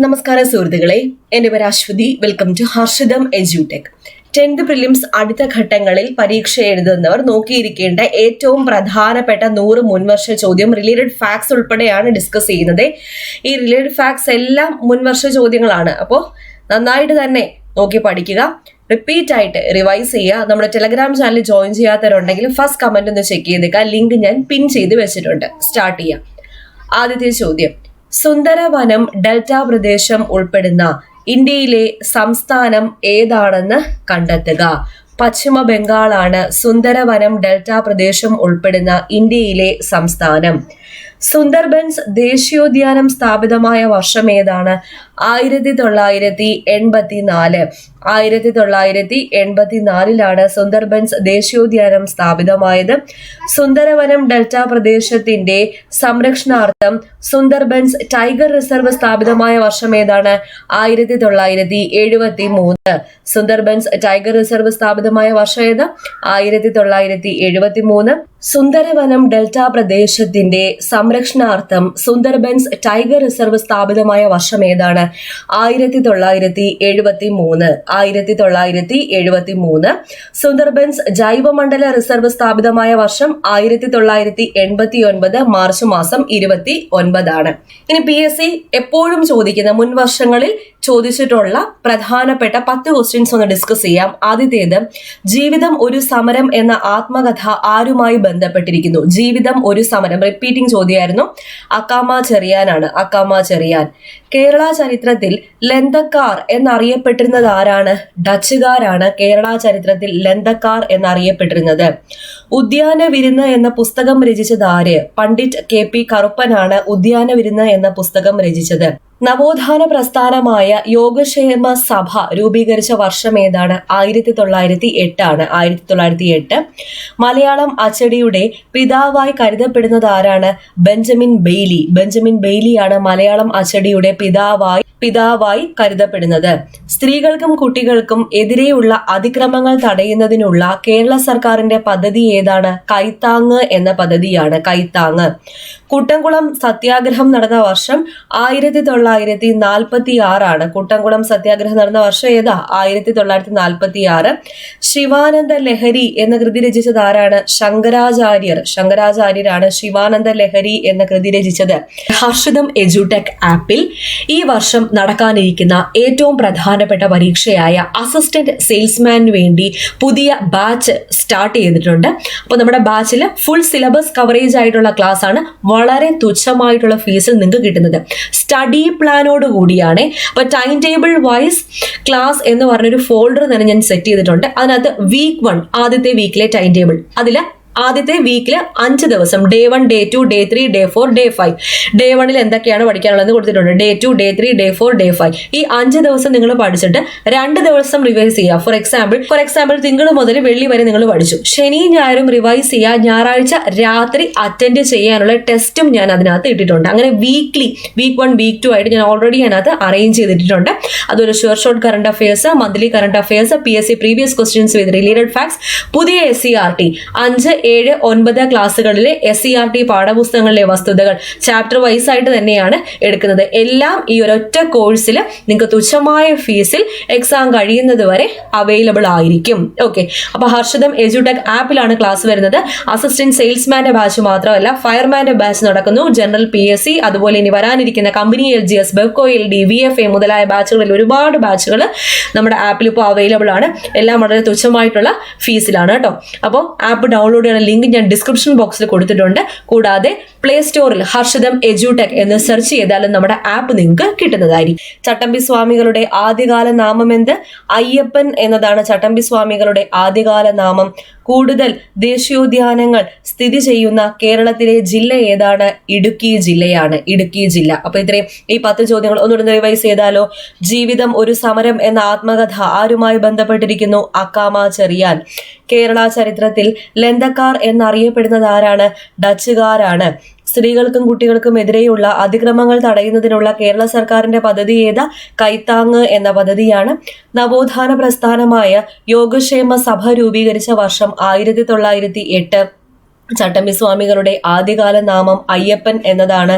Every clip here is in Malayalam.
നമസ്കാരം സുഹൃത്തുക്കളെ, എൻ്റെ പേര് അശ്വതി. വെൽക്കം ടു ഹർഷിതം എജ്യൂടെക്. 10th പ്രിലിംസ് അടുത്ത ഘട്ടങ്ങളിൽ പരീക്ഷ എഴുതുന്നവർ നോക്കിയിരിക്കേണ്ട ഏറ്റവും പ്രധാനപ്പെട്ട 100 മുൻവർഷ ചോദ്യം റിലേറ്റഡ് ഫാക്ട്സ് ഉൾപ്പെടെയാണ് ഡിസ്കസ് ചെയ്യുന്നത്. ഈ റിലേറ്റഡ് ഫാക്ട്സ് എല്ലാം മുൻവർഷ ചോദ്യങ്ങളാണ്. അപ്പോൾ നന്നായിട്ട് തന്നെ നോക്കി പഠിക്കുക, റിപ്പീറ്റ് ആയിട്ട് റിവൈസ് ചെയ്യുക. നമ്മുടെ ടെലഗ്രാം ചാനൽ ജോയിൻ ചെയ്യാത്തവരുണ്ടെങ്കിൽ ഫസ്റ്റ് കമന്റ് ഒന്ന് ചെക്ക് ചെയ്തേക്കുക. ലിങ്ക് ഞാൻ പിൻ ചെയ്ത് വെച്ചിട്ടുണ്ട്. സ്റ്റാർട്ട് ചെയ്യാം. ആദ്യത്തെ ചോദ്യം, സുന്ദരവനം ഡെൽറ്റ പ്രദേശം ഉൾപ്പെടുന്ന ഇന്ത്യയിലെ സംസ്ഥാനം ഏതാണെന്ന് കണ്ടെത്തുക. പശ്ചിമ ബംഗാളാണ് സുന്ദരവനം ഡെൽറ്റ പ്രദേശം ഉൾപ്പെടുന്ന ഇന്ത്യയിലെ സംസ്ഥാനം. സുന്ദർബൻസ് ദേശീയോദ്യാനം സ്ഥാപിതമായ വർഷം ഏതാണ്? 1984. 1984 സുന്ദർബൻസ് ദേശീയോദ്യാനം സ്ഥാപിതമായത്. സുന്ദരവനം ഡെൽറ്റ പ്രദേശത്തിന്റെ സംരക്ഷണാർത്ഥം സുന്ദർബൻസ് ടൈഗർ റിസർവ് സ്ഥാപിതമായ വർഷം ഏതാണ്? 1973. സുന്ദർബൻസ് ടൈഗർ റിസർവ് സ്ഥാപിതമായ വർഷം ഏത്? 1973. സുന്ദരവനം ഡെൽറ്റ പ്രദേശത്തിന്റെ സംരക്ഷണാർത്ഥം സുന്ദർബൻസ് ടൈഗർ റിസർവ് സ്ഥാപിതമായ വർഷം ഏതാണ്? 1973. 1973. സുന്ദർബൻസ് ജൈവമണ്ഡല റിസർവ് സ്ഥാപിതമായ വർഷം 1989 മാർച്ച് മാസം 29. ഇനി PSC എപ്പോഴും ചോദിക്കുന്ന മുൻവർഷങ്ങളിൽ ചോദിച്ചിട്ടുള്ള പ്രധാനപ്പെട്ട 10 ക്വസ്റ്റ്യൻസ് ഒന്ന് ഡിസ്കസ് ചെയ്യാം. ആദ്യത്തേത്, ജീവിതം ഒരു സമരം എന്ന ആത്മകഥ ആരുമായി ബന്ധപ്പെട്ടിരിക്കുന്നു? ജീവിതം ഒരു സമരം റിപ്പീറ്റിംഗ് ചോദ്യമായിരുന്നു. അക്കാമ ചെറിയാനാണ്. അക്കാമ ചെറിയാൻ. കേരള ചരിത്രത്തിൽ ലന്തക്കാർ എന്നറിയപ്പെട്ടിരുന്നത് ആരാണ്? ഡച്ചുകാരാണ് കേരള ചരിത്രത്തിൽ ലന്തക്കാർ എന്നറിയപ്പെട്ടിരുന്നത്. ഉദ്യാന വിരുന്ന് എന്ന പുസ്തകം രചിച്ചത് ആര്? പണ്ഡിറ്റ് KP കറുപ്പനാണ് ഉദ്യാന വിരുന്ന് എന്ന പുസ്തകം രചിച്ചത്. നവോത്ഥാന പ്രസ്ഥാനമായ യോഗക്ഷേമ സഭ രൂപീകരിച്ച വർഷം ഏതാണ്? 1908 ആണ്. 1908. മലയാളം അച്ചടിയുടെ പിതാവായി കരുതപ്പെടുന്നത് ആരാണ്? Benjamin Bailey. ബെഞ്ചമിൻ ബെയ്ലിയാണ് മലയാളം അച്ചടിയുടെ പിതാവായി കരുതപ്പെടുന്നത്. സ്ത്രീകൾക്കും കുട്ടികൾക്കും എതിരെയുള്ള അതിക്രമങ്ങൾ തടയുന്നതിനുള്ള കേരള സർക്കാരിന്റെ പദ്ധതി ഏതാണ്? കൈത്താങ് എന്ന പദ്ധതിയാണ്. കൈത്താങ്. കുട്ടംകുളം സത്യാഗ്രഹം നടന്ന വർഷം 1946 ആണ്. കുട്ടംകുളം സത്യാഗ്രഹം നടന്ന വർഷം ഏതാ? 1946. ശിവാനന്ദ ലഹരി എന്ന കൃതി രചിച്ചത് ആരാണ്? ശങ്കരാചാര്യരാണ് ശിവാനന്ദ ലഹരി എന്ന കൃതി രചിച്ചത്. ഹർഷിതം എജ്യൂടെക് ആപ്പിൽ ഈ വർഷം നടക്കാനിരിക്കുന്ന ഏറ്റവും പ്രധാനപ്പെട്ട പരീക്ഷയായ അസിസ്റ്റന്റ് സെയിൽസ്മാന് വേണ്ടി പുതിയ ബാച്ച് സ്റ്റാർട്ട് ചെയ്തിട്ടുണ്ട്. അപ്പോൾ നമ്മുടെ ബാച്ചിൽ ഫുൾ സിലബസ് കവറേജ് ആയിട്ടുള്ള ക്ലാസ് ആണ്. വളരെ തുച്ഛമായിട്ടുള്ള ഫീസിൽ നിങ്ങൾക്ക് കിട്ടുന്നത്. സ്റ്റഡി പ്ലാനോട് കൂടിയാണ്. അപ്പോൾ ടൈം ടേബിൾ വൈസ് ക്ലാസ് എന്ന് പറഞ്ഞൊരു ഫോൾഡർ തന്നെ ഞാൻ സെറ്റ് ചെയ്തിട്ടുണ്ട്. അതിനകത്ത് week 1 ആദ്യത്തെ വീക്കിലെ ടൈം ടേബിൾ, അതിൽ ആദ്യത്തെ വീക്കിൽ 5 ദിവസം, Day 1, Day 2, Day 3, Day 4, Day 5. Day 1 എന്തൊക്കെയാണ് പഠിക്കാനുള്ളത് കൊടുത്തിട്ടുണ്ട്. Day 2, Day 3, Day 4, Day 5. ഈ 5 ദിവസം നിങ്ങൾ പഠിച്ചിട്ട് 2 ദിവസം റിവൈസ് ചെയ്യുക. ഫോർ എക്സാമ്പിൾ തിങ്കൾ മുതൽ വെള്ളി വരെ നിങ്ങൾ പഠിച്ചു. ശനി ഞായറും റിവൈസ് ചെയ്യുക. ഞായറാഴ്ച രാത്രി അറ്റൻഡ് ചെയ്യാനുള്ള ടെസ്റ്റും ഞാൻ അതിനകത്ത് ഇട്ടിട്ടുണ്ട്. അങ്ങനെ വീക്ക് 1, വീക്ക് 2 ആയിട്ട് ഞാൻ ഓൾറെഡി അതിനകത്ത് അറേഞ്ച് ചെയ്തിട്ടുണ്ട്. അതൊരു short current affairs, monthly current affairs, PSC previous questions with related facts, പുതിയ SCERT 5, 7, 9 ക്ലാസ്സുകളിലെ SCERT പാഠപുസ്തകങ്ങളിലെ വസ്തുതകൾ ചാപ്റ്റർ വൈസ് ആയിട്ട് തന്നെയാണ് എടുക്കുന്നത്. എല്ലാം ഈ ഒരൊറ്റ കോഴ്സിൽ നിങ്ങൾക്ക് തുച്ഛമായ ഫീസിൽ എക്സാം കഴിയുന്നത് വരെ അവൈലബിൾ ആയിരിക്കും. ഓക്കെ, അപ്പൊ ഹർഷിതം എജ്യൂടെക് ആപ്പിലാണ് ക്ലാസ് വരുന്നത്. അസിസ്റ്റന്റ് സെയിൽസ്മാന്റെ ബാച്ച് മാത്രമല്ല, ഫയർമാന്റെ ബാച്ച് നടക്കുന്നു. ജനറൽ PSC, അതുപോലെ ഇനി വരാനിരിക്കുന്ന company LGS, Bevco LD, VFA മുതലായ ബാച്ചുകളിൽ ഒരുപാട് ബാച്ചുകൾ നമ്മുടെ ആപ്പിൽ ഇപ്പോൾ അവൈലബിൾ ആണ്. എല്ലാം വളരെ തുച്ഛമായിട്ടുള്ള ഫീസിലാണ് കേട്ടോ. അപ്പോൾ ആപ്പ് ഡൗൺലോഡ് ലിങ്ക് ഞാൻ ഡിസ്ക്രിപ്ഷൻ ബോക്സിൽ കൊടുത്തിട്ടുണ്ട്. കൂടാതെ പ്ലേ സ്റ്റോറിൽ ഹർഷിതം എജ്യൂടെക് എന്ന് സെർച്ച് ചെയ്താലും നമ്മുടെ ആപ്പ് നിങ്ങൾക്ക് കിട്ടുന്നതായിരിക്കും. ചട്ടമ്പി സ്വാമികളുടെ ആദ്യകാല നാമം എന്ത്? അയ്യപ്പൻ എന്നതാണ് ചട്ടമ്പി സ്വാമികളുടെ ആദ്യകാല നാമം. കൂടുതൽ ദേശീയോദ്യാനങ്ങൾ സ്ഥിതി ചെയ്യുന്ന കേരളത്തിലെ ജില്ല ഏതാണ്? ഇടുക്കി ജില്ലയാണ്. ഇടുക്കി ജില്ല. അപ്പൊ ഇത്രയും ഈ 10 ചോദ്യങ്ങൾ ഒന്നുകൂടി റിവൈസ് ചെയ്താലോ? ജീവിതം ഒരു സമരം എന്ന ആത്മകഥ ആരുമായി ബന്ധപ്പെട്ടിരിക്കുന്നു? അക്കാമ ചെറിയാൻ. കേരള ചരിത്രത്തിൽ ലന്തക്കാർ എന്നറിയപ്പെടുന്നത് ആരാണ്? ഡച്ചുകാരാണ്. സ്ത്രീകൾക്കും കുട്ടികൾക്കും എതിരെയുള്ള അതിക്രമങ്ങൾ തടയുന്നതിനുള്ള കേരള സർക്കാരിന്റെ പദ്ധതി ഏതാ? കൈത്താങ് എന്ന പദ്ധതിയാണ്. നവോത്ഥാന പ്രസ്ഥാനമായ യോഗക്ഷേമ സഭ രൂപീകരിച്ച വർഷം 1908. ചട്ടമ്പി സ്വാമികളുടെ ആദ്യകാല നാമം അയ്യപ്പൻ എന്നതാണ്.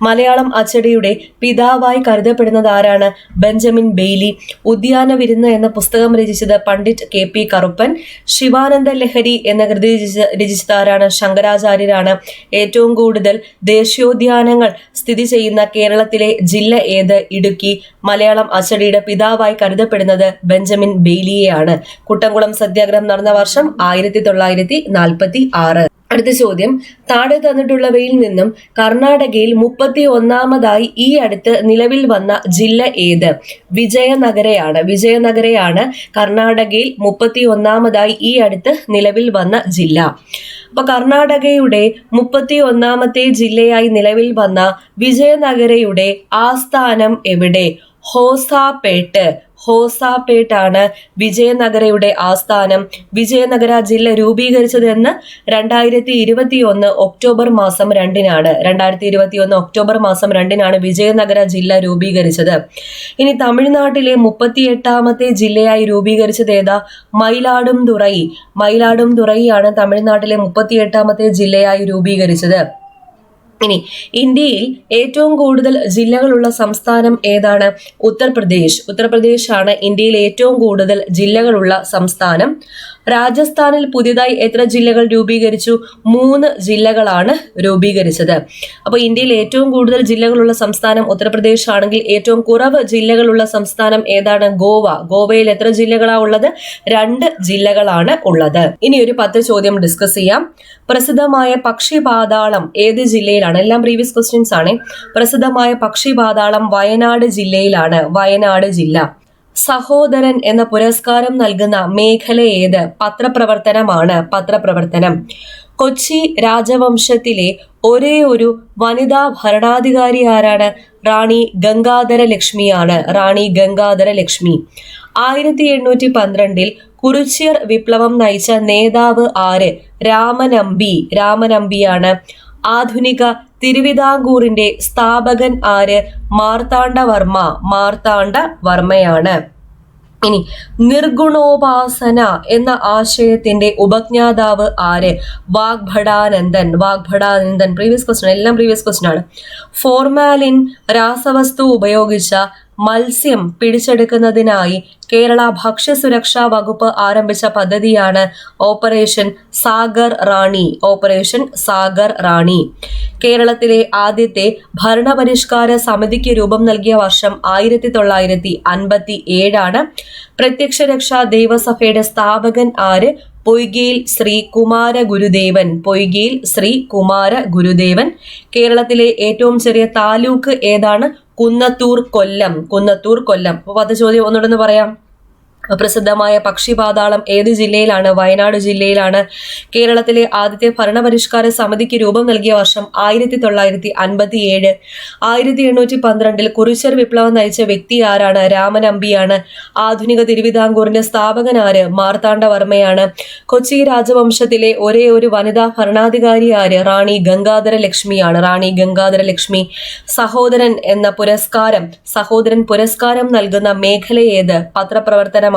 മലയാളം അച്ചടിയുടെ പിതാവായി കരുതപ്പെടുന്നത് ആരാണ്? Benjamin Bailey. ഉദ്യാന വിരുന്ന് എന്ന പുസ്തകം രചിച്ചത് പണ്ഡിറ്റ് KP കറുപ്പൻ. ശിവാനന്ദ ലഹരി എന്ന കൃതി രചിച്ചത് ആരാണ്? ശങ്കരാചാര്യരാണ്. ഏറ്റവും കൂടുതൽ ദേശീയോദ്യാനങ്ങൾ സ്ഥിതി ചെയ്യുന്ന കേരളത്തിലെ ജില്ല ഏത്? ഇടുക്കി. മലയാളം അച്ചടിയുടെ പിതാവായി കരുതപ്പെടുന്നത് ബെഞ്ചമിൻ ബെയ്ലിയെയാണ്. കുട്ടംകുളം സത്യാഗ്രഹം നടന്ന വർഷം 1946. അടുത്ത ചോദ്യം, താഴെ തന്നിട്ടുള്ളവയിൽ നിന്നും കർണാടകയിൽ 31ാമതായി ഈ അടുത്ത് നിലവിൽ വന്ന ജില്ല ഏത്? വിജയനഗരയാണ് കർണാടകയിൽ 31ാമതായി ഈ അടുത്ത് നിലവിൽ വന്ന ജില്ല. അപ്പൊ കർണാടകയുടെ 31ാമത്തെ ജില്ലയായി നിലവിൽ വന്ന വിജയനഗരയുടെ ആസ്ഥാനം എവിടെ? ഹോസാപേട്ടാണ് വിജയനഗരയുടെ ആസ്ഥാനം. വിജയനഗര ജില്ല രൂപീകരിച്ചത് എന്ന് 2021 ഒക്ടോബർ മാസം 2-നാണ്. 2021 ഒക്ടോബർ മാസം 2-നാണ് വിജയനഗര ജില്ല രൂപീകരിച്ചത്. ഇനി തമിഴ്നാട്ടിലെ 38ാമത്തെ ജില്ലയായി രൂപീകരിച്ചത് ഏതാ? മയിലാടുംതുറൈയാണ് തമിഴ്നാട്ടിലെ 38ാമത്തെ ജില്ലയായി രൂപീകരിച്ചത്. ഇനി ഇന്ത്യയിൽ ഏറ്റവും കൂടുതൽ ജില്ലകളുള്ള സംസ്ഥാനം ഏതാണ്? ഉത്തർപ്രദേശ് ആണ് ഇന്ത്യയിൽ ഏറ്റവും കൂടുതൽ ജില്ലകളുള്ള സംസ്ഥാനം. രാജസ്ഥാനിൽ പുതിയതായി എത്ര ജില്ലകൾ രൂപീകരിച്ചു? 3 ജില്ലകളാണ് രൂപീകരിച്ചത്. അപ്പോൾ ഇന്ത്യയിൽ ഏറ്റവും കൂടുതൽ ജില്ലകളുള്ള സംസ്ഥാനം ഉത്തർപ്രദേശ് ആണെങ്കിൽ ഏറ്റവും കുറവ് ജില്ലകളുള്ള സംസ്ഥാനം ഏതാണ്? ഗോവയിൽ എത്ര ജില്ലകളാണ് ഉള്ളത്? 2 ജില്ലകളാണ് ഉള്ളത്. ഇനി ഒരു 10 ചോദ്യം ഡിസ്കസ് ചെയ്യാം. പ്രസിദ്ധമായ പക്ഷിപാതാളം ഏത് ജില്ലയിലാണ്? എല്ലാം പ്രീവിയസ് ക്വസ്റ്റ്യൻസ് ആണ്. പ്രസിദ്ധമായ പക്ഷിപാതാളം വയനാട് ജില്ലയിലാണ്. വയനാട് ജില്ല. സഹോദരൻ എന്ന പുരസ്കാരം നൽകുന്ന മേഖല ഏത്? പത്രപ്രവർത്തനം. കൊച്ചി രാജവംശത്തിലെ ഒരേ ഒരു വനിതാ ഭരണാധികാരി ആരാണ്? റാണി ഗംഗാധര ലക്ഷ്മിയാണ്. 1812 കുറിച്യർ വിപ്ലവം നയിച്ച നേതാവ് ആര്? രാമനമ്പിയാണ്. ആധുനിക തിരുവിതാംകൂറിന്റെ സ്ഥാപകൻ ആര്? മാർത്താണ്ഡവർമ്മയാണ്. ഇനി നിർഗുണോപാസന എന്ന ആശയത്തിന്റെ ഉപജ്ഞാതാവ് ആര്? വാഗ്ഭടാനന്ദൻ. പ്രീവിയസ് ക്വസ്റ്റ്യൻ, എല്ലാം പ്രീവിയസ് ക്വസ്റ്റ്യൻ ആണ്. ഫോർമാലിൻ രാസവസ്തു ഉപയോഗിച്ച മത്സ്യം പിടിച്ചെടുക്കുന്നതിനായി കേരള ഭക്ഷ്യസുരക്ഷാ വകുപ്പ് ആരംഭിച്ച പദ്ധതിയാണ് ഓപ്പറേഷൻ സാഗർ റാണി. കേരളത്തിലെ ആദ്യത്തെ ഭരണപരിഷ്കാര സമിതിക്ക് രൂപം നൽകിയ വർഷം 1957 ആണ്. പ്രത്യക്ഷ രക്ഷാ ദൈവസഭയുടെ സ്ഥാപകൻ ആര്? പൊയ്കയിൽ ശ്രീ കുമാരഗുരുദേവൻ. കേരളത്തിലെ ഏറ്റവും ചെറിയ താലൂക്ക് ഏതാണ്? കുന്നത്തൂർ കൊല്ലം. അപ്പൊ 10 ചോദ്യം ഒന്നുകൂടെ പറയാം. പ്രസിദ്ധമായ പക്ഷിപാതാളം ഏത് ജില്ലയിലാണ്? വയനാട് ജില്ലയിലാണ്. കേരളത്തിലെ ആദ്യത്തെ ഭരണപരിഷ്കാര സമിതിക്ക് രൂപം നൽകിയ വർഷം 1957. 1812 കുറിച്യർ വിപ്ലവം നയിച്ച വ്യക്തി ആരാണ്? രാമനമ്പിയാണ്. ആധുനിക തിരുവിതാംകൂറിന്റെ സ്ഥാപകൻ ആര്? മാർത്താണ്ഡവർമ്മയാണ്. കൊച്ചി രാജവംശത്തിലെ ഒരേ ഒരു വനിതാ ഭരണാധികാരി ആര്? റാണി ഗംഗാധര ലക്ഷ്മി. സഹോദരൻ പുരസ്കാരം നൽകുന്ന മേഖല ഏത്? പത്രപ്രവർത്തനം.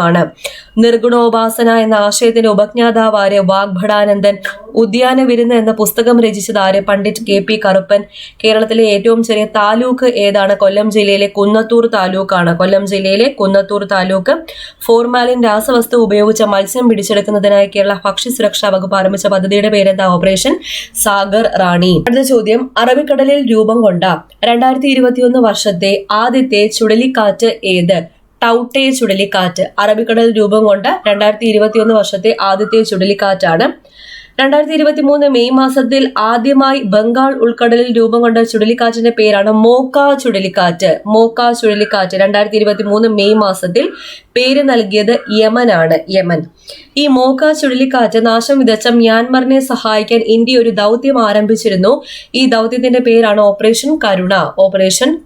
നിർഗുണോപാസന എന്ന ആശയത്തിന്റെ ഉപജ്ഞാതാവ് ആര്? വാഗ്ഭടാനന്ദൻ. ഉദ്യാന വിരുന്ന് എന്ന പുസ്തകം രചിച്ചത് ആര്? പണ്ഡിറ്റ് KP കറുപ്പൻ. കേരളത്തിലെ ഏറ്റവും ചെറിയ താലൂക്ക് ഏതാണ്? കൊല്ലം ജില്ലയിലെ കുന്നത്തൂർ താലൂക്ക്. ഫോർമാലിൻ രാസവസ്തു ഉപയോഗിച്ച മത്സ്യം പിടിച്ചെടുക്കുന്നതിനായി കേരള ഭക്ഷ്യസുരക്ഷാ വകുപ്പ് ആരംഭിച്ച പദ്ധതിയുടെ പേരെന്താ? ഓപ്പറേഷൻ സാഗർ റാണി. അടുത്ത ചോദ്യം, അറബിക്കടലിൽ രൂപം കൊണ്ട 2021 വർഷത്തെ ആദ്യത്തെ ചുഴലിക്കാറ്റ് ഏത്? ടൗട്ടെ ചുഴലിക്കാറ്റ്. അറബിക്കടലിൽ രൂപം കൊണ്ട 2021 വർഷത്തെ ആദ്യത്തെ ചുഴലിക്കാറ്റാണ്. 2023 മെയ് മാസത്തിൽ ആദ്യമായി ബംഗാൾ ഉൾക്കടലിൽ രൂപം കൊണ്ട ചുഴലിക്കാറ്റിന്റെ പേരാണ് മോക്ക ചുഴലിക്കാറ്റ്. 2023 മെയ് മാസത്തിൽ പേര് നൽകിയത് യമൻ. ഈ മോക്ക ചുഴലിക്കാറ്റ് നാശം വിതച്ച മ്യാൻമറിനെ സഹായിക്കാൻ ഇന്ത്യ ഒരു ദൗത്യം ആരംഭിച്ചിരുന്നു. ഈ ദൗത്യത്തിന്റെ പേരാണ് ഓപ്പറേഷൻ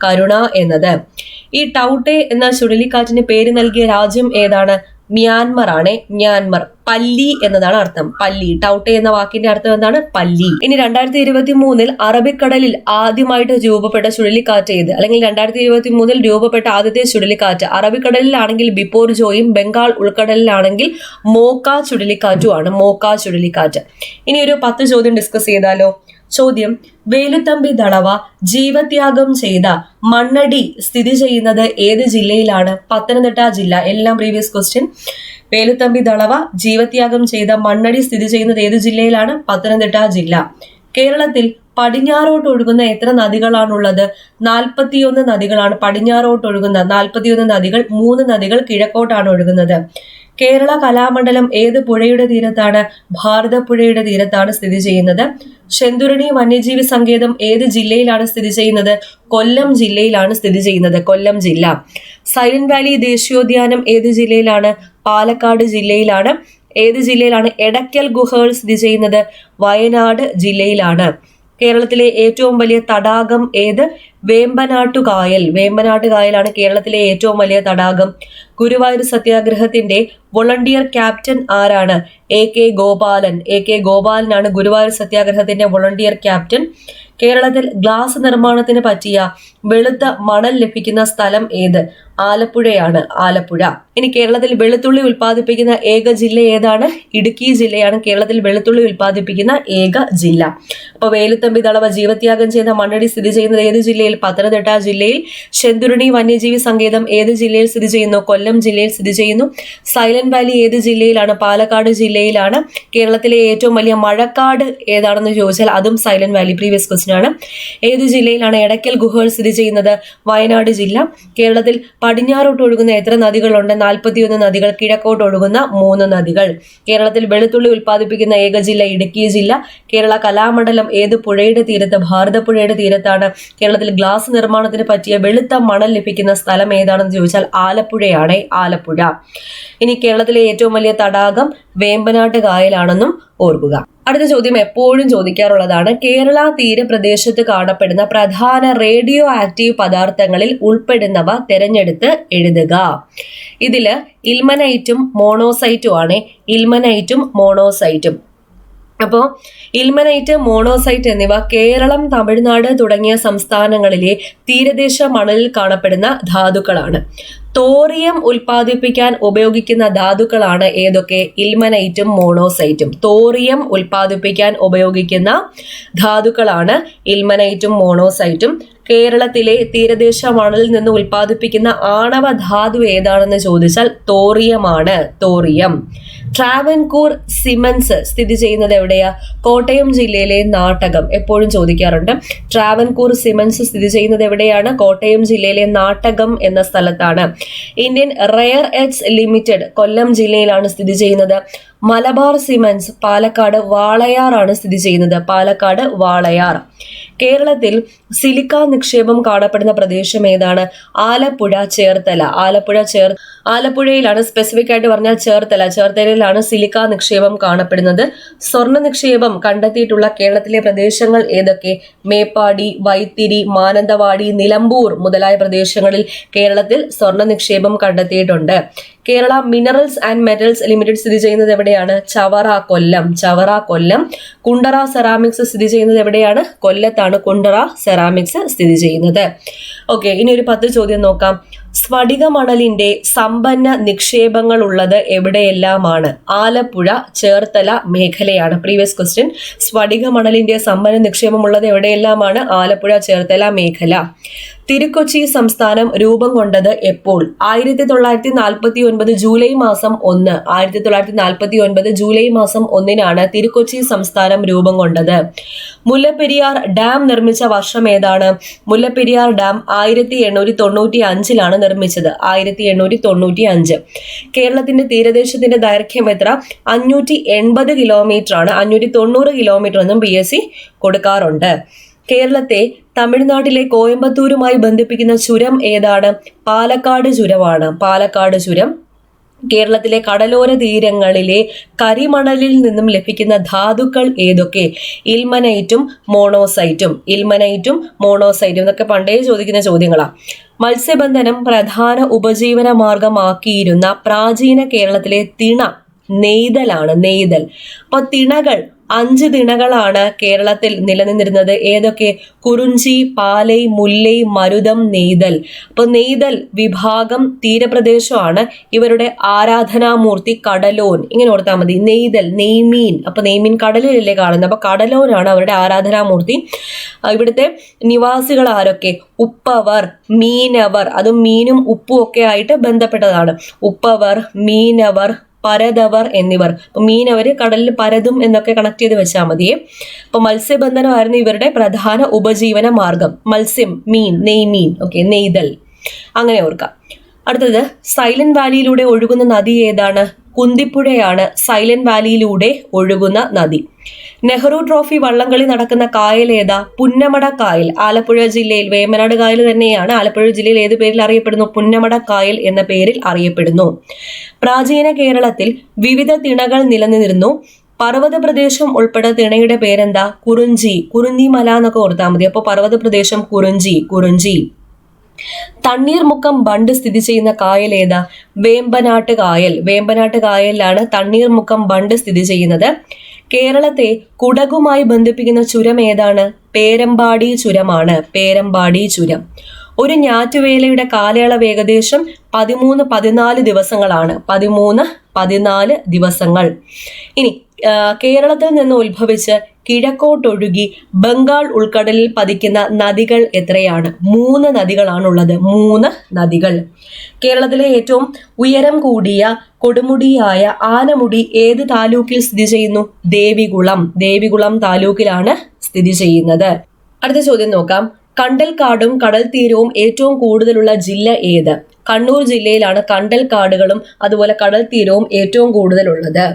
കരുണ എന്നത്. ഈ ടൗട്ടെ എന്ന ചുഴലിക്കാറ്റിന് പേര് നൽകിയ രാജ്യം ഏതാണ്? മ്യാൻമർ ആണ്. മ്യാൻമർ. പല്ലി എന്നതാണ് അർത്ഥം. പല്ലി. ടൗട്ടെ എന്ന വാക്കിന്റെ അർത്ഥം എന്താണ്? പല്ലി. ഇനി 2023 അറബിക്കടലിൽ ആദ്യമായിട്ട് രൂപപ്പെട്ട ചുഴലിക്കാറ്റ് ഏത്? അല്ലെങ്കിൽ 2023 രൂപപ്പെട്ട ആദ്യത്തെ ചുഴലിക്കാറ്റ് അറബിക്കടലിലാണെങ്കിൽ ബിപ്പോർ ജോയും ബംഗാൾ ഉൾക്കടലിലാണെങ്കിൽ മോക്ക ചുഴലിക്കാറ്റുമാണ്. മോക്ക ചുഴലിക്കാറ്റ്. ഇനി ഒരു 10 ചോദ്യം ഡിസ്കസ് ചെയ്താലോ? ചോദ്യം: വേലുത്തമ്പി ദളവ ജീവത്യാഗം ചെയ്ത മണ്ണടി സ്ഥിതി ചെയ്യുന്നത് ഏത് ജില്ലയിലാണ്? പത്തനംതിട്ട ജില്ല. എല്ലാം പ്രീവിയസ് ക്വസ്റ്റ്യൻ. വേലുത്തമ്പി ദളവ ജീവത്യാഗം ചെയ്ത മണ്ണടി സ്ഥിതി ചെയ്യുന്നത് ഏത് ജില്ലയിലാണ്? പത്തനംതിട്ട ജില്ല. കേരളത്തിൽ പടിഞ്ഞാറോട്ട് ഒഴുകുന്ന എത്ര നദികളാണുള്ളത്? 41 നദികളാണ് പടിഞ്ഞാറോട്ട് ഒഴുകുന്ന. 41 നദികൾ. 3 നദികൾ കിഴക്കോട്ടാണ് ഒഴുകുന്നത്. കേരള കലാമണ്ഡലം ഏത് പുഴയുടെ തീരത്താണ്? ഭാരതപ്പുഴയുടെ തീരത്താണ് സ്ഥിതി ചെയ്യുന്നത്. ശെന്തുരണി വന്യജീവി സങ്കേതം ഏത് ജില്ലയിലാണ് സ്ഥിതി ചെയ്യുന്നത്? കൊല്ലം ജില്ലയിലാണ് സ്ഥിതി ചെയ്യുന്നത്. കൊല്ലം ജില്ല. സൈലന്റ് വാലി ദേശീയോദ്യാനം ഏത് ജില്ലയിലാണ്? പാലക്കാട് ജില്ലയിലാണ്. ഏത് ജില്ലയിലാണ് എടക്കൽ ഗുഹകൾ സ്ഥിതി ചെയ്യുന്നത്? വയനാട് ജില്ലയിലാണ്. കേരളത്തിലെ ഏറ്റവും വലിയ തടാകം ഏത്? വേമ്പനാട്ടുകായൽ. വേമ്പനാട്ടുകായലാണ് കേരളത്തിലെ ഏറ്റവും വലിയ തടാകം. ഗുരുവായൂർ സത്യാഗ്രഹത്തിന്റെ വോളണ്ടിയർ ക്യാപ്റ്റൻ ആരാണ്? AK ഗോപാലൻ. AK ഗോപാലനാണ് ഗുരുവായൂർ സത്യാഗ്രഹത്തിന്റെ വോളണ്ടിയർ ക്യാപ്റ്റൻ. കേരളത്തിൽ ഗ്ലാസ് നിർമ്മാണത്തിന് പറ്റിയ വെളുത്ത മണൽ ലഭിക്കുന്ന സ്ഥലം ഏത്? ആലപ്പുഴയാണ്. ആലപ്പുഴ. ഇനി കേരളത്തിൽ വെളുത്തുള്ളി ഉൽപ്പാദിപ്പിക്കുന്ന ഏക ജില്ല ഏതാണ്? ഇടുക്കി ജില്ലയാണ് കേരളത്തിൽ വെളുത്തുള്ളി ഉൽപ്പാദിപ്പിക്കുന്ന ഏക ജില്ല. അപ്പൊ വേലുത്തമ്പി ദളവ ജീവത്യാഗം ചെയ്ത മണ്ണടി സ്ഥിതി ചെയ്യുന്നത് ഏത് ജില്ലയിൽ? പത്തനംതിട്ട ജില്ലയിൽ. ശെന്തുരണി വന്യജീവി സങ്കേതം ഏത് ജില്ലയിൽ സ്ഥിതി ചെയ്യുന്നു? കൊല്ലം ജില്ലയിൽ സ്ഥിതി ചെയ്യുന്നു. സൈലന്റ് വാലി ഏത് ജില്ലയിലാണ്? പാലക്കാട് ജില്ലയിലാണ്. കേരളത്തിലെ ഏറ്റവും വലിയ മഴക്കാട് ഏതാണെന്ന് ചോദിച്ചാൽ അതും സൈലന്റ് വാലി. പ്രീവിയസ് ക്വസ്റ്റ്യൻ ആണ്. ഏത് ജില്ലയിലാണ് എടക്കൽ ഗുഹകൾ സ്ഥിതി ചെയ്യുന്നത്? വയനാട് ജില്ല. കേരളത്തിൽ പടിഞ്ഞാറോട്ട് ഒഴുകുന്ന എത്ര നദികളുണ്ട്? 41 നദികൾ. കിഴക്കോട്ട് ഒഴുകുന്ന 3 നദികൾ. കേരളത്തിൽ വെളുത്തുള്ളി ഉൽപ്പാദിപ്പിക്കുന്ന ഏക ജില്ല ഇടുക്കി ജില്ല. കേരള കലാമണ്ഡലം ഏത് പുഴയുടെ തീരത്ത്? ഭാരതപ്പുഴയുടെ തീരത്താണ്. കേരളത്തിൽ ഗ്ലാസ് നിർമ്മാണത്തിന് പറ്റിയ വെളുത്ത മണൽ ലഭിക്കുന്ന സ്ഥലം ഏതാണെന്ന് ചോദിച്ചാൽ ആലപ്പുഴയാണ്. ആലപ്പുഴ. ഇനി കേരളത്തിലെ ഏറ്റവും വലിയ തടാകം വേമ്പനാട്ട് കായലാണെന്നും ഓർക്കുക. അടുത്ത ചോദ്യം എപ്പോഴും ചോദിക്കാറുള്ളതാണ്. കേരള തീരപ്രദേശത്ത് കാണപ്പെടുന്ന പ്രധാന റേഡിയോ ആക്റ്റീവ് പദാർത്ഥങ്ങളിൽ ഉൾപ്പെടുന്നവ തിരഞ്ഞെടുത്ത് എഴുതുക. ഇതില് ഇൽമനൈറ്റും മോണോസൈറ്റും ആണ്. ഇൽമനൈറ്റും മോണോസൈറ്റും. അപ്പോൾ ഇൽമനൈറ്റ്, മോണോസൈറ്റ് എന്നിവ കേരളം, തമിഴ്നാട് തുടങ്ങിയ സംസ്ഥാനങ്ങളിലെ തീരദേശ മണലിൽ കാണപ്പെടുന്ന ധാതുക്കളാണ്. തോറിയം ഉൽപ്പാദിപ്പിക്കാൻ ഉപയോഗിക്കുന്ന ധാതുക്കളാണ് ഏതൊക്കെ? ഇൽമനൈറ്റും മോണോസൈറ്റും. തോറിയം ഉൽപ്പാദിപ്പിക്കാൻ ഉപയോഗിക്കുന്ന ധാതുക്കളാണ് ഇൽമനൈറ്റും മോണോസൈറ്റും. കേരളത്തിലെ തീരദേശ മണലിൽ നിന്ന് ഉൽപ്പാദിപ്പിക്കുന്ന ആണവ ധാതു ഏതാണെന്ന് ചോദിച്ചാൽ തോറിയമാണ്. തോറിയം. ട്രാവൻകൂർ സിമൻസ് സ്ഥിതി ചെയ്യുന്നത് എവിടെയാ? കോട്ടയം ജില്ലയിലെ നാട്ടകം. എപ്പോഴും ചോദിക്കാറുണ്ട്. ട്രാവൻകൂർ സിമൻസ് സ്ഥിതി ചെയ്യുന്നത് എവിടെയാണ്? കോട്ടയം ജില്ലയിലെ നാട്ടകം എന്ന സ്ഥലത്താണ്. ഇന്ത്യൻ റെയർ എർത്ത് ലിമിറ്റഡ് കൊല്ലം ജില്ലയിലാണ് സ്ഥിതി ചെയ്യുന്നത്. മലബാർ സിമൻസ് പാലക്കാട് വാളയാർ ആണ് സ്ഥിതി ചെയ്യുന്നത്. പാലക്കാട് വാളയാർ. കേരളത്തിൽ സിലിക്ക നിക്ഷേപം കാണപ്പെടുന്ന പ്രദേശം ഏതാണ്? ആലപ്പുഴ, ചേർത്തല. ആലപ്പുഴയിലാണ്. സ്പെസിഫിക് ആയിട്ട് പറഞ്ഞാൽ ചേർത്തലയിലാണ് സിലിക്ക നിക്ഷേപം കാണപ്പെടുന്നത്. സ്വർണ്ണ നിക്ഷേപം കണ്ടെത്തിയിട്ടുള്ള കേരളത്തിലെ പ്രദേശങ്ങൾ ഏതൊക്കെ? മേപ്പാടി, വൈത്തിരി, മാനന്തവാടി, നിലമ്പൂർ മുതലായ പ്രദേശങ്ങളിൽ കേരളത്തിൽ സ്വർണ്ണ നിക്ഷേപം കണ്ടെത്തിയിട്ടുണ്ട്. Kerala minerals and metals limited സ്ഥിതി ചെയ്യുന്നത് എവിടെയാണ്? ചവറ, കൊല്ലം. കുണ്ടറ സെറാമിക്സ് സ്ഥിതി ചെയ്യുന്നത് എവിടെയാണ്? കൊല്ലത്താണ് കുണ്ടറ സെറാമിക്സ് സ്ഥിതി ചെയ്യുന്നത്. ഓക്കെ, ഇനി ഒരു 10 ചോദ്യം നോക്കാം. സ്ഫടിക മണലിന്റെ സമ്പന്ന നിക്ഷേപങ്ങൾ ഉള്ളത് എവിടെയെല്ലാമാണ്? ആലപ്പുഴ, ചേർത്തല മേഖലയാണ്. Previous question. സ്ഫടിക മണലിന്റെ സമ്പന്ന നിക്ഷേപം ഉള്ളത് എവിടെയെല്ലാമാണ്? ആലപ്പുഴ, ചേർത്തല മേഖല. തിരുക്കൊച്ചി സംസ്ഥാനം രൂപം കൊണ്ടത് എപ്പോൾ? 1949 ജൂലൈ മാസം 1. 1949 ജൂലൈ മാസം 1 തിരുക്കൊച്ചി സംസ്ഥാനം രൂപം കൊണ്ടത്. മുല്ലപ്പെരിയാർ ഡാം നിർമ്മിച്ച വർഷം ഏതാണ്? മുല്ലപ്പെരിയാർ ഡാം 1895 നിർമ്മിച്ചത്. 1895. കേരളത്തിന്റെ തീരദേശത്തിന്റെ ദൈർഘ്യം എത്ര? 580 കിലോമീറ്റർ ആണ്. 590 കിലോമീറ്റർ എന്നും PSC കൊടുക്കാറുണ്ട്. കേരളത്തെ തമിഴ്നാട്ടിലെ കോയമ്പത്തൂരുമായി ബന്ധിപ്പിക്കുന്ന ചുരം ഏതാണ്? പാലക്കാട് ചുരമാണ്. പാലക്കാട് ചുരം. കേരളത്തിലെ കടലോര തീരങ്ങളിലെ കരിമണലിൽ നിന്നും ലഭിക്കുന്ന ധാതുക്കൾ ഏതൊക്കെ? ഇൽമനൈറ്റും മോണോസൈറ്റും. ഇൽമനൈറ്റും മോണോസൈറ്റും എന്നൊക്കെ പണ്ടേ ചോദിക്കുന്ന ചോദ്യങ്ങളാണ്. മത്സ്യബന്ധനം പ്രധാന ഉപജീവന മാർഗമാക്കിയിരുന്ന പ്രാചീന കേരളത്തിലെ തിണ നെയ്തലാണ്. നെയ്തൽ. അപ്പൊ തിണകൾ 5 തിണകളാണ് കേരളത്തിൽ നിലനിന്നിരുന്നത്. ഏതൊക്കെ? കുറിഞ്ചി, പാലൈ, മുല്ലൈ, മരുതം, നെയ്തൽ. അപ്പൊ നെയ്തൽ വിഭാഗം തീരപ്രദേശമാണ്. ഇവരുടെ ആരാധനാമൂർത്തി കടലോൻ. ഇങ്ങനെ ഓർത്താൽ മതി. നെയ്തൽ, നെയ്മീൻ. അപ്പൊ നെയ്മീൻ കടലിലല്ലേ കാണുന്നത്. അപ്പൊ കടലോനാണ് അവരുടെ ആരാധനാമൂർത്തി. ഇവിടുത്തെ നിവാസികൾ ആരൊക്കെ? ഉപ്പവർ, മീനവർ. അതും മീനും ഉപ്പും ഒക്കെ ആയിട്ട് ബന്ധപ്പെട്ടതാണ്. ഉപ്പവർ, മീനവർ, പരതവർ എന്നിവർ. അപ്പൊ മീനവര് കടലിൽ പരതും എന്നൊക്കെ കണക്ട് ചെയ്ത് വെച്ചാൽ മതിയേ. അപ്പൊ മത്സ്യബന്ധനമായിരുന്നു ഇവരുടെ പ്രധാന ഉപജീവന മാർഗം. മത്സ്യം, മീൻ, നെയ്മീൻ. ഓക്കെ, നെയ്തൽ. അങ്ങനെ ഓർക്കാം. അടുത്തത്, സൈലന്റ് വാലിയിലൂടെ ഒഴുകുന്ന നദി ഏതാണ്? കുന്തിപ്പുഴയാണ് സൈലന്റ് വാലിയിലൂടെ ഒഴുകുന്ന നദി. നെഹ്റു ട്രോഫി വള്ളംകളി നടക്കുന്ന കായൽ ഏതാ? പുന്നമട കായൽ. ആലപ്പുഴ ജില്ലയിൽ, വേമ്പനാട് കായൽ തന്നെയാണ്. ആലപ്പുഴ ജില്ലയിൽ ഏത് പേരിൽ അറിയപ്പെടുന്നു? പുന്നമട കായൽ എന്ന പേരിൽ അറിയപ്പെടുന്നു. പ്രാചീന കേരളത്തിൽ വിവിധ തിണകൾ നിലനിന്നിരുന്നു. പർവ്വത പ്രദേശം ഉൾപ്പെടെ തിണയുടെ പേരെന്താ? കുറിഞ്ചി. കുറിഞ്ഞിമല എന്നൊക്കെ ഓർത്താൽ മതി. അപ്പൊ പർവ്വത പ്രദേശം കുറിഞ്ചി. കുറിഞ്ചി. തണ്ണീർമുക്കം ബണ്ട് സ്ഥിതി ചെയ്യുന്ന കായൽ ഏതാ? വേമ്പനാട്ട് കായൽ. വേമ്പനാട്ട് കായലിലാണ് തണ്ണീർമുക്കം ബണ്ട് സ്ഥിതി ചെയ്യുന്നത്. കേരളത്തെ കുടകുമായി ബന്ധിപ്പിക്കുന്ന ചുരം ഏതാണ്? പേരമ്പാടി ചുരമാണ്. പേരമ്പാടി ചുരം. ഒരു ഞാറ്റുവേലയുടെ കാലയളവ് ഏകദേശം 13-14 ദിവസങ്ങളാണ്. 13-14 ദിവസങ്ങൾ. ഇനി കേരളത്തിൽ നിന്ന് ഉത്ഭവിച്ച് കിഴക്കോട്ടൊഴുകി ബംഗാൾ ഉൾക്കടലിൽ പതിക്കുന്ന നദികൾ എത്രയാണ്? 3 നദികളാണുള്ളത്. 3 നദികൾ. കേരളത്തിലെ ഏറ്റവും ഉയരം കൂടിയ കൊടുമുടിയായ ആനമുടി ഏത് താലൂക്കിൽ സ്ഥിതി ചെയ്യുന്നു? ദേവികുളം. ദേവികുളം താലൂക്കിലാണ് സ്ഥിതി ചെയ്യുന്നത്. അടുത്ത ചോദ്യം നോക്കാം. കണ്ടൽക്കാടും കടൽ തീരവും ഏറ്റവും കൂടുതലുള്ള ജില്ല ഏത്? കണ്ണൂർ ജില്ലയിലാണ് കണ്ടൽക്കാടുകളും അതുപോലെ കടൽ തീരവും ഏറ്റവും കൂടുതലുള്ളത്.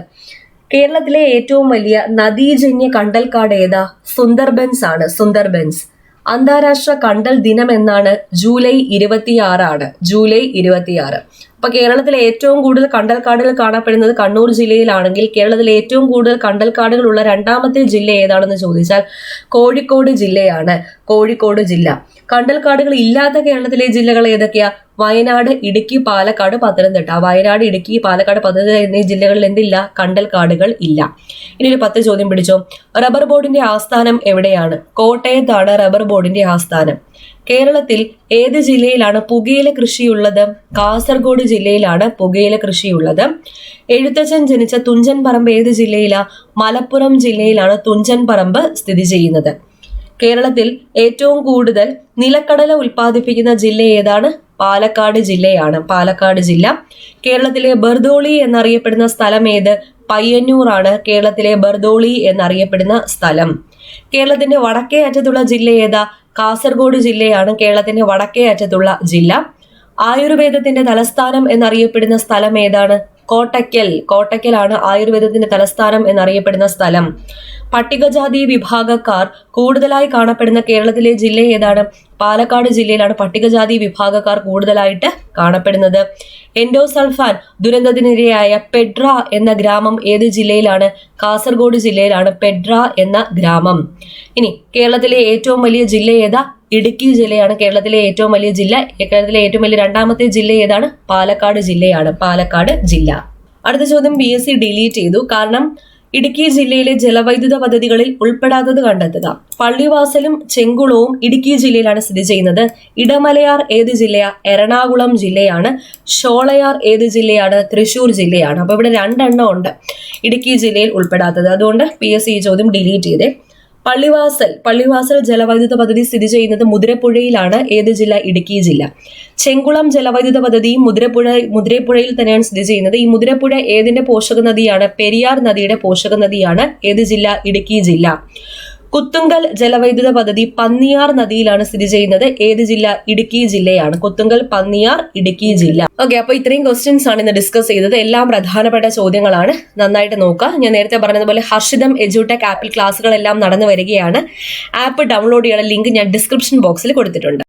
കേരളത്തിലെ ഏറ്റവും വലിയ നദീജന്യ കണ്ടൽക്കാട് ഏതാ? സുന്ദർബൻസ് ആണ്. സുന്ദർബൻസ്. അന്താരാഷ്ട്ര കണ്ടൽ ദിനം എന്നാണ്? ജൂലൈ 26 ആണ്. ജൂലൈ 26. അപ്പൊ കേരളത്തിലെ ഏറ്റവും കൂടുതൽ കണ്ടൽക്കാടുകൾ കാണപ്പെടുന്നത് കണ്ണൂർ ജില്ലയിലാണെങ്കിൽ കേരളത്തിലെ ഏറ്റവും കൂടുതൽ കണ്ടൽക്കാടുകൾ ഉള്ള 2ാമത്തെ ജില്ല ഏതാണെന്ന് ചോദിച്ചാൽ കോഴിക്കോട് ജില്ലയാണ്. കോഴിക്കോട് ജില്ല. കണ്ടൽക്കാടുകൾ ഇല്ലാത്ത കേരളത്തിലെ ജില്ലകൾ ഏതൊക്കെയാ? വയനാട്, ഇടുക്കി, പാലക്കാട്, പത്തനംതിട്ട. വയനാട്, ഇടുക്കി, പാലക്കാട്, പത്തനംതിട്ട എന്നീ ജില്ലകളിൽ എന്തില്ല? കണ്ടൽക്കാടുകൾ ഇല്ല. ഇനി ഒരു 10 ചോദ്യം പിടിച്ചോ. റബ്ബർ ബോർഡിന്റെ ആസ്ഥാനം എവിടെയാണ്? കോട്ടയത്താണ് റബ്ബർ ബോർഡിന്റെ ആസ്ഥാനം. കേരളത്തിൽ ഏത് ജില്ലയിലാണ് പുകയില കൃഷിയുള്ളത്? കാസർഗോഡ് ജില്ലയിലാണ് പുകയില കൃഷിയുള്ളത്. എഴുത്തച്ഛൻ ജനിച്ച തുഞ്ചൻ പറമ്പ് ഏത് ജില്ലയിലാ? മലപ്പുറം ജില്ലയിലാണ് തുഞ്ചൻ പറമ്പ് സ്ഥിതി ചെയ്യുന്നത്. കേരളത്തിൽ ഏറ്റവും കൂടുതൽ നിലക്കടല ഉൽപ്പാദിപ്പിക്കുന്ന ജില്ല ഏതാണ്? പാലക്കാട് ജില്ലയാണ്. പാലക്കാട് ജില്ല. കേരളത്തിലെ ബർദോളി എന്നറിയപ്പെടുന്ന സ്ഥലം ഏത്? പയ്യന്നൂറാണ് കേരളത്തിലെ ബർദോളി എന്നറിയപ്പെടുന്ന സ്ഥലം. കേരളത്തിന്റെ വടക്കേ അറ്റത്തുള്ള ജില്ല ഏതാ? കാസർഗോഡ് ജില്ലയാണ് കേരളത്തിന്റെ വടക്കേ അറ്റത്തുള്ള ജില്ല. ആയുർവേദത്തിന്റെ തലസ്ഥാനം എന്നറിയപ്പെടുന്ന സ്ഥലം ഏതാണ്? കോട്ടയ്ക്കൽ. കോട്ടയ്ക്കലാണ് ആയുർവേദത്തിന്റെ തലസ്ഥാനം എന്നറിയപ്പെടുന്ന സ്ഥലം. പട്ടികജാതി വിഭാഗക്കാർ കൂടുതലായി കാണപ്പെടുന്ന കേരളത്തിലെ ജില്ല ഏതാണ്? പാലക്കാട് ജില്ലയിലാണ് പട്ടികജാതി വിഭാഗക്കാർ കൂടുതലായിട്ട് കാണപ്പെടുന്നത്. എൻഡോസൾഫാൻ ദുരന്തത്തിനിരയായ പെഡ്ര എന്ന ഗ്രാമം ഏത് ജില്ലയിലാണ്? കാസർഗോഡ് ജില്ലയിലാണ് പെഡ്ര എന്ന ഗ്രാമം. ഇനി കേരളത്തിലെ ഏറ്റവും വലിയ ജില്ല ഏതാ? ഇടുക്കി ജില്ലയാണ് കേരളത്തിലെ ഏറ്റവും വലിയ ജില്ല. കേരളത്തിലെ ഏറ്റവും വലിയ 2ാമത്തെ ജില്ല ഏതാണ്? പാലക്കാട് ജില്ലയാണ്. പാലക്കാട് ജില്ല. അടുത്ത ചോദ്യം PSC ഡിലീറ്റ് ചെയ്തു. കാരണം ഇടുക്കി ജില്ലയിലെ ജലവൈദ്യുത പദ്ധതികളിൽ ഉൾപ്പെടാത്തത് കണ്ടെത്തുക. പള്ളിവാസലും ചെങ്കുളവും ഇടുക്കി ജില്ലയിലാണ് സ്ഥിതി ചെയ്യുന്നത്. ഇടമലയാർ ഏത് ജില്ലയാ? എറണാകുളം ജില്ലയാണ്. ഷോളയാർ ഏത് ജില്ലയാണ്? തൃശൂർ ജില്ലയാണ്. അപ്പൊ ഇവിടെ 2 എണ്ണം ഉണ്ട് ഇടുക്കി ജില്ലയിൽ ഉൾപ്പെടാത്തത്. അതുകൊണ്ട് PSC ഈ ചോദ്യം ഡിലീറ്റ് ചെയ്തേ. പള്ളിവാസൽ ജലവൈദ്യുത പദ്ധതി സ്ഥിതി ചെയ്യുന്നത് മുതിരപ്പുഴയിലാണ്. ഏത് ജില്ല? ഇടുക്കി ജില്ല. ചെങ്കുളം ജലവൈദ്യുത പദ്ധതിയും മുതിരപ്പുഴയിൽ തന്നെയാണ് സ്ഥിതി ചെയ്യുന്നത്. ഈ മുതിരപ്പുഴ ഏതിന്റെ പോഷക നദിയാണ്? പെരിയാർ നദിയുടെ പോഷക നദിയാണ്. ഏത് ജില്ല? ഇടുക്കി ജില്ല. കുത്തുങ്കൽ ജലവൈദ്യുത പദ്ധതി പന്നിയാർ നദിയിലാണ് സ്ഥിതി ചെയ്യുന്നത്. ഏത് ജില്ല? ഇടുക്കി ജില്ലയാണ്. കുത്തുങ്കൽ, പന്നിയാർ, ഇടുക്കി ജില്ല. ഓക്കെ, അപ്പൊ ഇത്രയും ക്വസ്റ്റ്യൻസ് ആണ് ഇന്ന് ഡിസ്കസ് ചെയ്തത്. എല്ലാം പ്രധാനപ്പെട്ട ചോദ്യങ്ങളാണ്. നന്നായിട്ട് നോക്കുക. ഞാൻ നേരത്തെ പറഞ്ഞതുപോലെ ഹർഷിതം എഡ്യൂടെക് ആപ്പിൽ ക്ലാസ്സുകളെല്ലാം നടന്നു വരികയാണ്. ആപ്പ് ഡൗൺലോഡ് ചെയ്യാനുള്ള ലിങ്ക് ഞാൻ ഡിസ്ക്രിപ്ഷൻ ബോക്സിൽ കൊടുത്തിട്ടുണ്ട്.